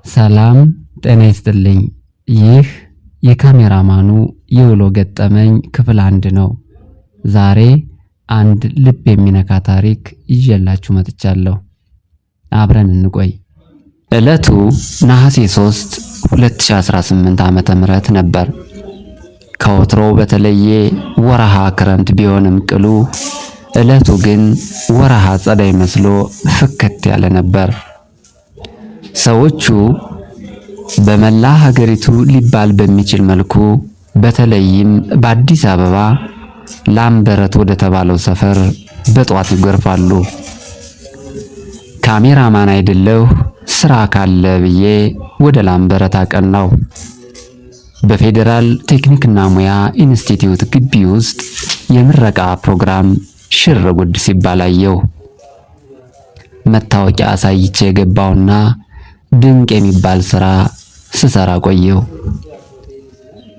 ሰላም ጤና ይስጥልኝ። ይህ የካሜራማኑ የውሎ ገጠመኝ ክፍል 1 ነው። ዛሬ አንድ ልብ የሚነካ ታሪክ ይዤላችሁ መጥቻለሁ። አብረን እንቆይ። ዕለቱ ነሐሴ 3 2018 ዓመተ ምህረት ነበር። ከወትሮው በተለየ ወረሃ ክረምት ቢሆንም ቅሉ ዕለቱ ግን ወረሃ ጸደይ መስሎ ፍክት ያለ ነበር። ሰዎቹ በመላ ሀገሪቱ ሊባል በሚችል መልኩ በተለይም በአዲስ አበባ ላምበረት ወደ ተባለው ሰፈር በጧት ይጎርፋሉ። ካሜራማን አይደለሁ ስራ ካለ ብዬ ወደ ላምበረት አቀናው። በፌዴራል ቴክኒክና ሙያ ኢንስቲትዩት ግቢ ውስጥ የምረቃ ፕሮግራም ሽር ጉድ ሲባል አየሁ። መታወቂያ አሳይቼ የገባውና ድንቅ የሚባል ስራ ስሰራ ቆየው።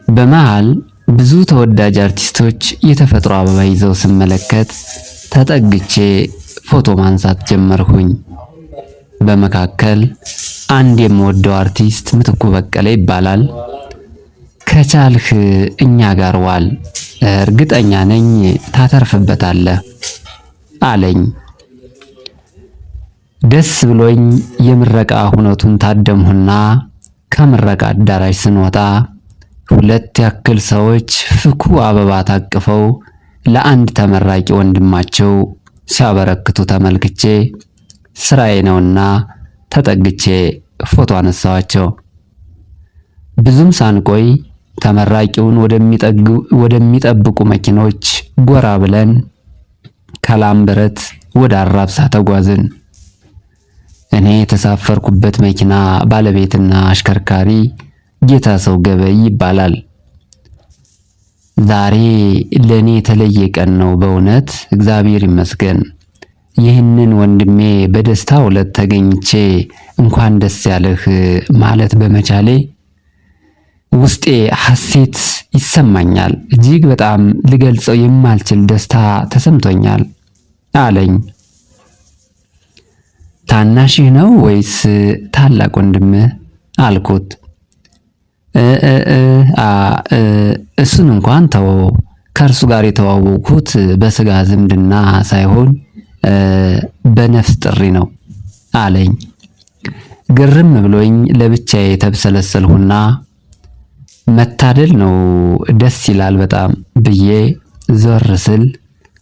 በመሃል ብዙ ተወዳጅ አርቲስቶች የተፈጥሮ አበባ ይዘው ስመለከት ተጠግቼ ፎቶ ማንሳት ጀመርሁኝ። በመካከል አንድ የምወደው አርቲስት ምትኩ በቀለ ይባላል። ከቻልህ እኛ ጋር ዋል፣ እርግጠኛ ነኝ ታተርፍበታለህ አለኝ። ደስ ብሎኝ የምረቃ ሁነቱን ታደምሁና ከምረቃ አዳራሽ ስንወጣ 2 ያክል ሰዎች ፍኩ አበባ ታቅፈው ለአንድ ተመራቂ ወንድማቸው ሲያበረክቱ ተመልክቼ ስራዬ ነውና ተጠግቼ ፎቶ አነሳዋቸው። ብዙም ሳንቆይ ተመራቂውን ወደሚጠብቁ መኪኖች ጎራ ብለን ከላምበረት ወደ አራብሳ ተጓዝን። እኔ የተሳፈርኩበት መኪና ባለቤትና አሽከርካሪ ጌታ ሰው ገበይ ይባላል። ዛሬ ለኔ የተለየ ቀን ነው። በእውነት እግዚአብሔር ይመስገን። ይህንን ወንድሜ በደስታው ዕለት ተገኝቼ እንኳን ደስ ያለህ ማለት በመቻሌ ውስጤ ሐሴት ይሰማኛል። እጅግ በጣም ልገልጸው የማልችል ደስታ ተሰምቶኛል አለኝ። ታናሽህ ነው ወይስ ታላቅ ወንድምህ አልኩት። እሱን እንኳን ተወው፣ ከእርሱ ጋር የተዋወቅሁት በስጋ ዝምድና ሳይሆን በነፍስ ጥሪ ነው አለኝ። ግርም ብሎኝ ለብቻዬ ተብሰለሰልሁና መታደል ነው፣ ደስ ይላል በጣም ብዬ ዞር ስል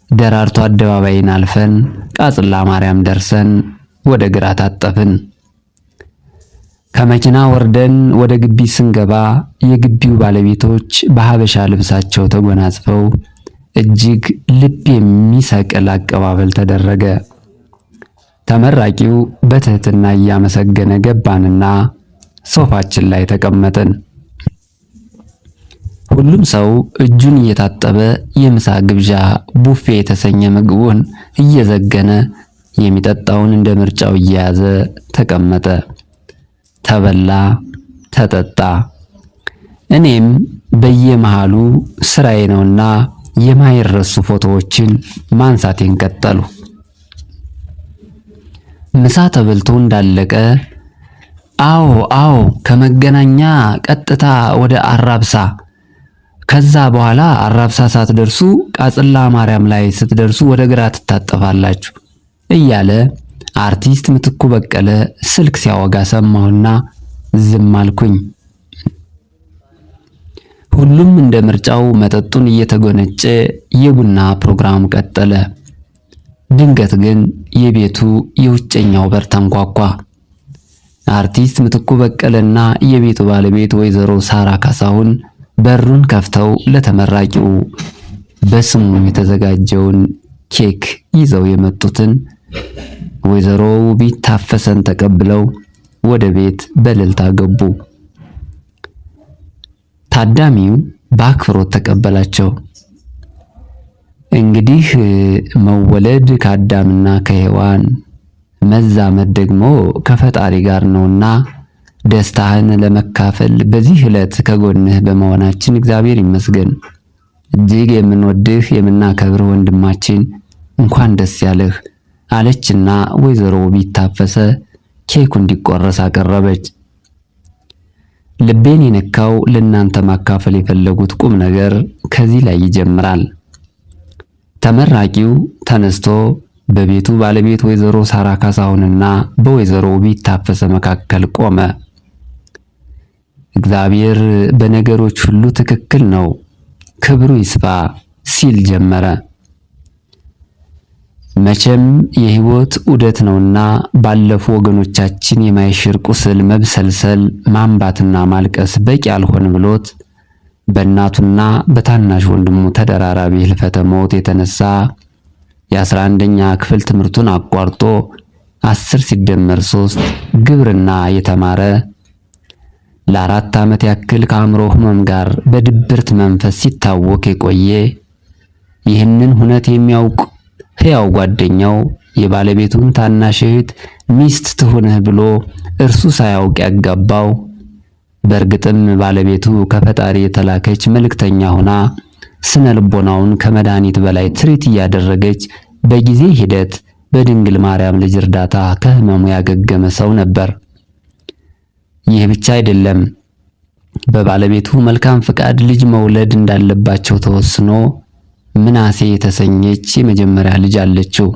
ደራርቱ አደባባይን አልፈን ቃጽላ ማርያም ደርሰን ወደ ግራ ታጠፍን። ከመኪና ወርደን ወደ ግቢ ስንገባ የግቢው ባለቤቶች በሀበሻ ልብሳቸው ተጎናጽፈው እጅግ ልብ የሚሰቅል አቀባበል ተደረገ። ተመራቂው በትህትና እያመሰገነ ገባንና ሶፋችን ላይ ተቀመጥን። ሁሉም ሰው እጁን እየታጠበ የምሳ ግብዣ ቡፌ የተሰኘ ምግቡን እየዘገነ የሚጠጣውን እንደ ምርጫው እየያዘ ተቀመጠ። ተበላ፣ ተጠጣ። እኔም በየመሃሉ ስራዬ ነውና የማይረሱ ፎቶዎችን ማንሳቴን ቀጠሉ። ምሳ ተበልቶ እንዳለቀ አዎ ከመገናኛ ቀጥታ ወደ አራብሳ፣ ከዛ በኋላ አራብሳ ሳትደርሱ ቃጽላ ማርያም ላይ ስትደርሱ ወደ ግራ ትታጠፋላችሁ እያለ አርቲስት ምትኩ በቀለ ስልክ ሲያወጋ ሰማሁና ዝም አልኩኝ። ሁሉም እንደ ምርጫው መጠጡን እየተጎነጨ የቡና ፕሮግራሙ ቀጠለ። ድንገት ግን የቤቱ የውጨኛው በር ተንኳኳ። አርቲስት ምትኩ በቀለና የቤቱ ባለቤት ወይዘሮ ሳራ ካሳሁን በሩን ከፍተው ለተመራቂው በስሙ የተዘጋጀውን ኬክ ይዘው የመጡትን ወይዘሮ ውቢት ታፈሰን ተቀብለው ወደ ቤት በእልልታ ገቡ። ታዳሚው በአክብሮት ተቀበላቸው። እንግዲህ መወለድ ከአዳምና ከሔዋን መዛመድ ደግሞ ከፈጣሪ ጋር ነውና ደስታህን ለመካፈል በዚህ ዕለት ከጎንህ በመሆናችን እግዚአብሔር ይመስገን። እጅግ የምንወድህ የምናከብርህ ወንድማችን እንኳን ደስ ያለህ አለችና ወይዘሮ ውቢት ታፈሰ ኬኩ እንዲቆረስ አቀረበች። ልቤን የነካው ለእናንተ ማካፈል የፈለጉት ቁም ነገር ከዚህ ላይ ይጀምራል። ተመራቂው ተነስቶ በቤቱ ባለቤት ወይዘሮ ሳራ ካሳሁንና በወይዘሮ ውቢት ታፈሰ መካከል ቆመ። እግዚአብሔር በነገሮች ሁሉ ትክክል ነው፣ ክብሩ ይስፋ ሲል ጀመረ። መቼም የሕይወት ዑደት ነውና ባለፉ ወገኖቻችን የማይሽር ቁስል መብሰልሰል፣ ማንባትና ማልቀስ በቂ አልሆን ብሎት በእናቱና በታናሽ ወንድሙ ተደራራቢ ህልፈተ ሞት የተነሳ የ11ኛ ክፍል ትምህርቱን አቋርጦ 10 ሲደመር 3 ግብርና የተማረ ለ4 ዓመት ያክል ከአእምሮ ህመም ጋር በድብርት መንፈስ ሲታወክ የቆየ ይህንን ሁነት የሚያውቅ ሕያው ጓደኛው የባለቤቱን ታናሽ እህት ሚስት ትሁንህ ብሎ እርሱ ሳያውቅ ያጋባው፣ በእርግጥም ባለቤቱ ከፈጣሪ የተላከች መልእክተኛ ሆና ስነ ልቦናውን ከመድኃኒት በላይ ትሪት እያደረገች በጊዜ ሂደት በድንግል ማርያም ልጅ እርዳታ ከህመሙ ያገገመ ሰው ነበር። ይህ ብቻ አይደለም። በባለቤቱ መልካም ፍቃድ ልጅ መውለድ እንዳለባቸው ተወስኖ ምናሴ የተሰኘች የመጀመሪያ ልጅ አለችው።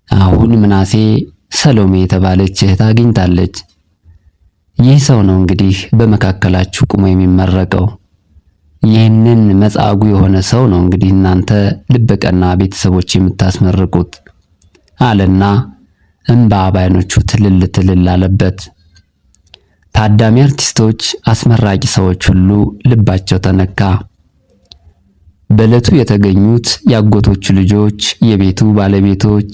አሁን ምናሴ ሰሎሜ የተባለች እህት አግኝታለች። ይህ ሰው ነው እንግዲህ በመካከላችሁ ቁሞ የሚመረቀው። ይህንን መጻጉ የሆነ ሰው ነው እንግዲህ እናንተ ልበቀና ቤተሰቦች የምታስመርቁት አለና እንባ ባይኖቹ ትልል ትልል አለበት። ታዳሚ አርቲስቶች፣ አስመራቂ ሰዎች ሁሉ ልባቸው ተነካ። በዕለቱ የተገኙት ያጎቶቹ ልጆች፣ የቤቱ ባለቤቶች፣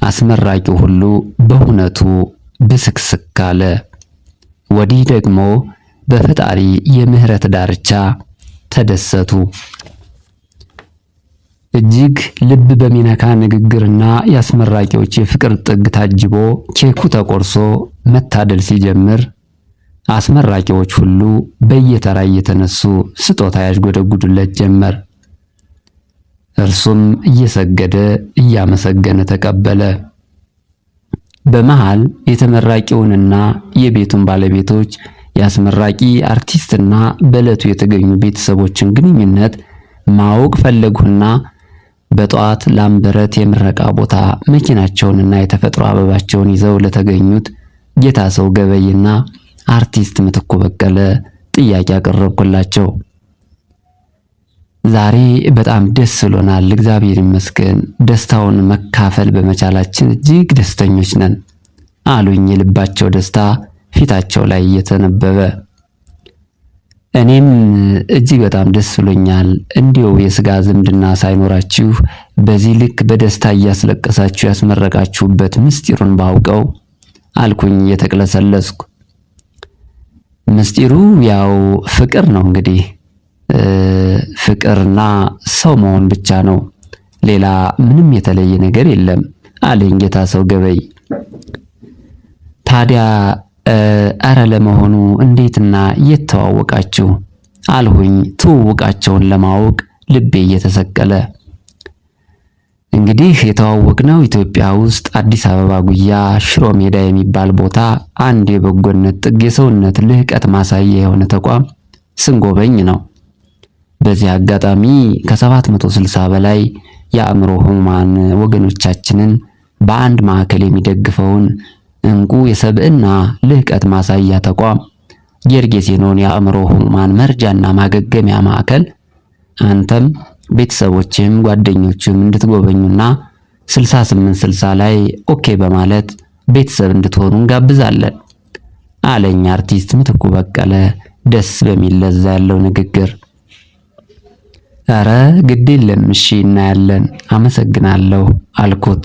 አስመራቂው ሁሉ በእውነቱ ብስክስክ አለ። ወዲህ ደግሞ በፈጣሪ የምህረት ዳርቻ ተደሰቱ። እጅግ ልብ በሚነካ ንግግርና የአስመራቂዎች የፍቅር ጥግ ታጅቦ ኬኩ ተቆርሶ መታደል ሲጀምር አስመራቂዎች ሁሉ በየተራ እየተነሱ ስጦታ ያዥጎደጉዱለት ጀመር። እርሱም እየሰገደ እያመሰገነ ተቀበለ። በመሃል የተመራቂውንና የቤቱን ባለቤቶች የአስመራቂ አርቲስትና በዕለቱ የተገኙ ቤተሰቦችን ግንኙነት ማወቅ ፈለጉና በጠዋት ላምበረት የምረቃ ቦታ መኪናቸውንና የተፈጥሮ አበባቸውን ይዘው ለተገኙት ጌታሰው ገበይና አርቲስት ምትኩ በቀለ ጥያቄ አቀረብኩላቸው። ዛሬ በጣም ደስ ብሎናል፣ እግዚአብሔር ይመስገን። ደስታውን መካፈል በመቻላችን እጅግ ደስተኞች ነን አሉኝ፣ የልባቸው ደስታ ፊታቸው ላይ እየተነበበ። እኔም እጅግ በጣም ደስ ብሎኛል። እንዲሁ የሥጋ ዝምድና ሳይኖራችሁ በዚህ ልክ በደስታ እያስለቀሳችሁ ያስመረቃችሁበት ምስጢሩን ባውቀው አልኩኝ እየተቅለሰለስኩ። ምስጢሩ ያው ፍቅር ነው እንግዲህ ፍቅርና ሰው መሆን ብቻ ነው፣ ሌላ ምንም የተለየ ነገር የለም አለኝ ጌታሰው ገበይ። ታዲያ አረ ለመሆኑ እንዴትና የት ተዋወቃችሁ አልሁኝ፣ ትውውቃቸውን ለማወቅ ልቤ እየተሰቀለ። እንግዲህ የተዋወቅነው ኢትዮጵያ ውስጥ አዲስ አበባ ጉያ ሽሮ ሜዳ የሚባል ቦታ አንድ የበጎነት ጥግ የሰውነት ልህቀት ማሳያ የሆነ ተቋም ስንጎበኝ ነው። በዚህ አጋጣሚ ከ760 በላይ የአእምሮ ህሙማን ወገኖቻችንን በአንድ ማዕከል የሚደግፈውን እንቁ የሰብዕና ልህቀት ማሳያ ተቋም ጌርጌሴኖን የአእምሮ ህሙማን መርጃና ማገገሚያ ማዕከል አንተም ቤተሰቦችም ጓደኞችም እንድትጎበኙና 6860 ላይ ኦኬ በማለት ቤተሰብ እንድትሆኑ እንጋብዛለን አለኝ አርቲስት ምትኩ በቀለ ደስ በሚል ለዛ ያለው ንግግር። አረ ግድ የለም እሺ እናያለን፣ አመሰግናለሁ አልኩት።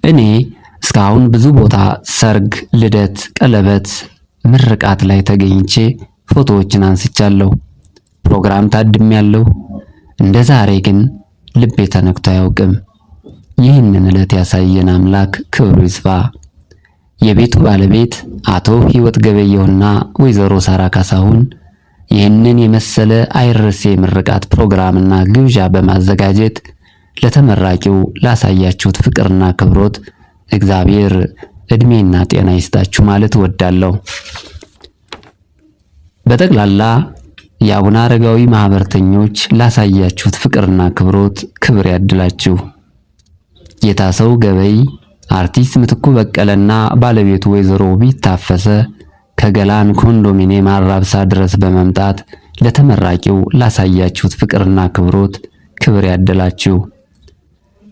እኔ እስካሁን ብዙ ቦታ ሰርግ፣ ልደት፣ ቀለበት፣ ምርቃት ላይ ተገኝቼ ፎቶዎችን አንስቻለሁ፣ ፕሮግራም ታድሜያለሁ። እንደ ዛሬ ግን ልቤ ተነክቶ አያውቅም። ይህንን ዕለት ያሳየን አምላክ ክብሩ ይስፋ። የቤቱ ባለቤት አቶ ህይወት ገበየውና ወይዘሮ ሳራ ካሳሁን ይህንን የመሰለ አይረሴ ምርቃት ፕሮግራምና ግብዣ በማዘጋጀት ለተመራቂው ላሳያችሁት ፍቅርና ክብሮት እግዚአብሔር እድሜና ጤና ይስጣችሁ ማለት እወዳለሁ። በጠቅላላ የአቡነ አረጋዊ ማህበርተኞች ላሳያችሁት ፍቅርና አክብሮት ክብር ያድላችሁ። ጌታሰው ገበይ፣ አርቲስት ምትኩ በቀለና ባለቤቱ ወይዘሮ ውቢት ታፈሰ ከገላን ኮንዶሚኒየም አራብሳ ድረስ በመምጣት ለተመራቂው ላሳያችሁት ፍቅርና አክብሮት ክብር ያድላችሁ።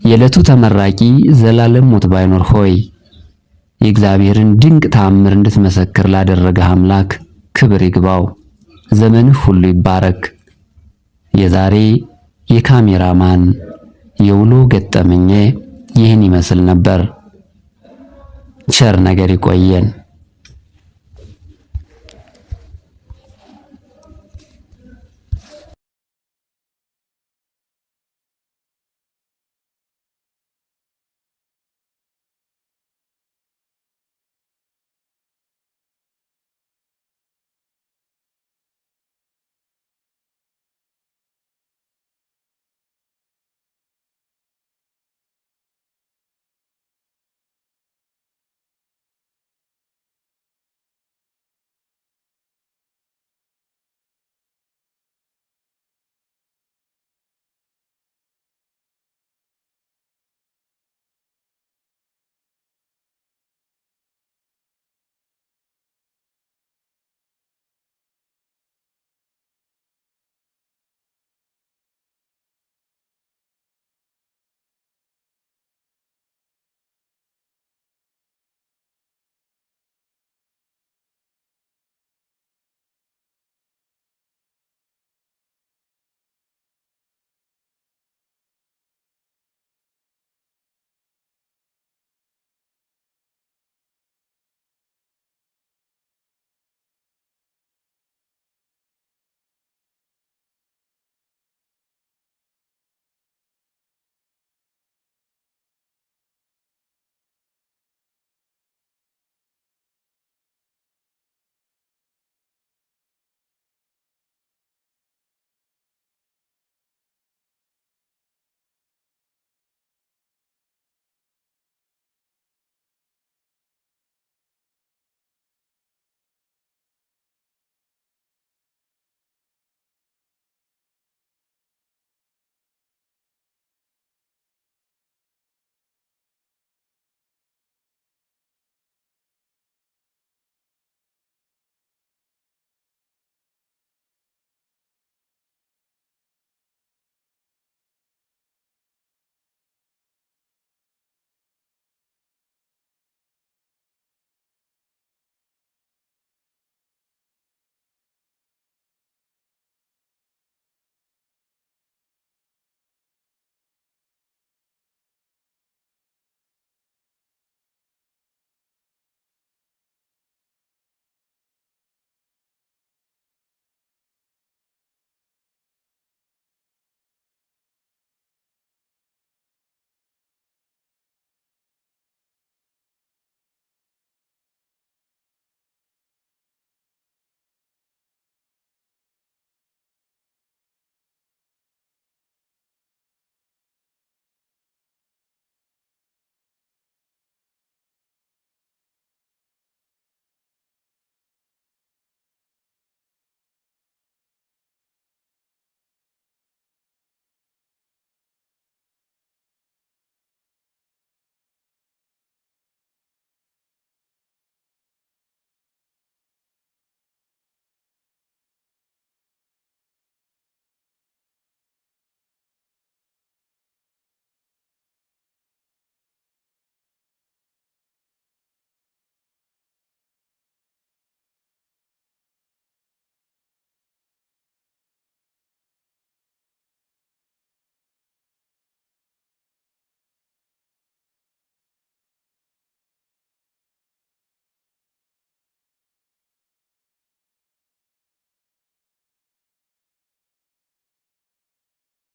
የዕለቱ ተመራቂ ዘላለም ሞት ባይኖር ሆይ የእግዚአብሔርን ድንቅ ተአምር እንድትመሰክር ላደረገህ አምላክ ክብር ይግባው። ዘመንህ ሁሉ ይባረክ። የዛሬ የካሜራማን የውሎ ገጠመኝ ይህን ይመስል ነበር። ቸር ነገር ይቆየን።